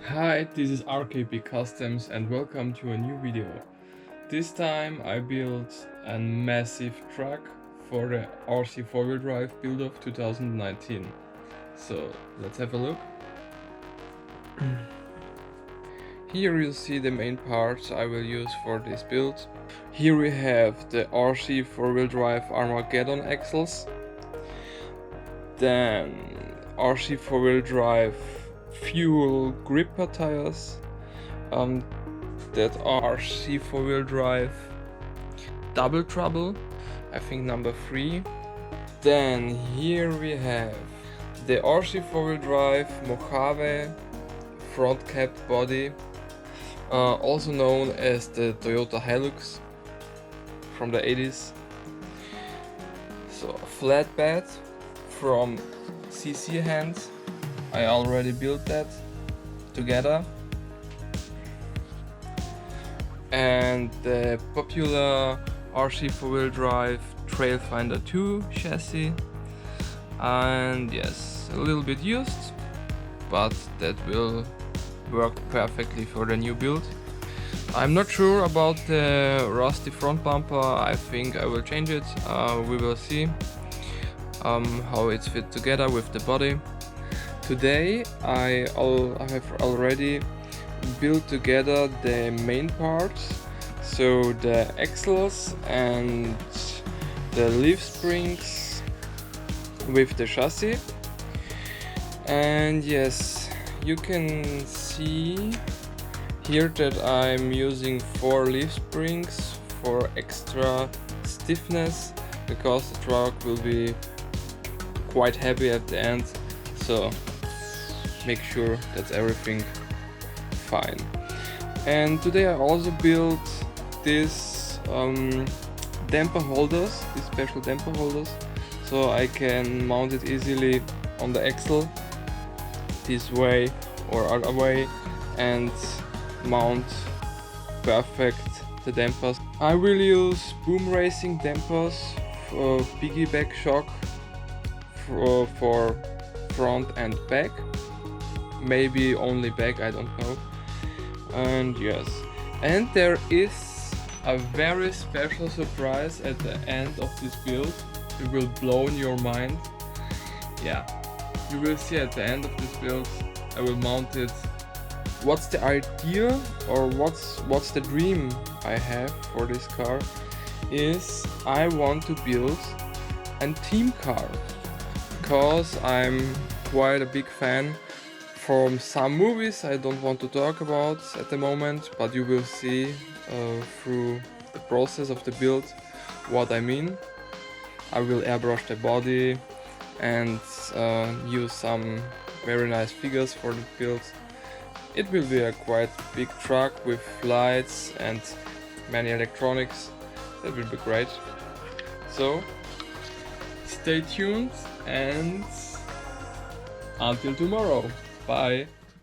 Hi, this is RKP Customs and welcome to a new video. This time I built a massive truck for the RC4WD Buildoff 2019. So let's have a look. Here you see the main parts I will use for this build. Here we have the RC 4-wheel drive Armageddon axles, then RC 4-wheel drive fuel gripper tires, that are RC 4-wheel drive double trouble, I think number 3. Then here we have the RC 4-wheel drive Mojave front cap body, also known as the Toyota Hilux from the 80s. So a flatbed from CC Hands. I already built that together. And the popular RC 4-wheel drive Trailfinder 2 chassis. And yes, a little bit used, but that will work perfectly for the new build. I'm not sure about the rusty front bumper. I think I will change it. We will see how it's fit together with the body. Today I have already built together the main parts, so the axles and the leaf springs with the chassis. And yes, you can see here that I'm using 4 leaf springs for extra stiffness, because the truck will be quite heavy at the end, so make sure that's everything fine. And today I also built these damper holders, these special damper holders, so I can mount it easily on the axle this way or other way and mount perfect the dampers. I will use boom racing dampers for piggyback shock for front and back, maybe only back, I don't know. And yes, and there is a very special surprise at the end of this build. It will blow your mind. Yeah, you will see at the end of this build. I will mount it. What's the idea, or what's the dream I have for this car is I want to build a team car, because I'm quite a big fan from some movies I don't want to talk about at the moment, but you will see through the process of the build what I mean. I will airbrush the body and use some very nice figures for the build. It will be a quite big truck with lights and many electronics. That will be great. So stay tuned and until tomorrow. Bye.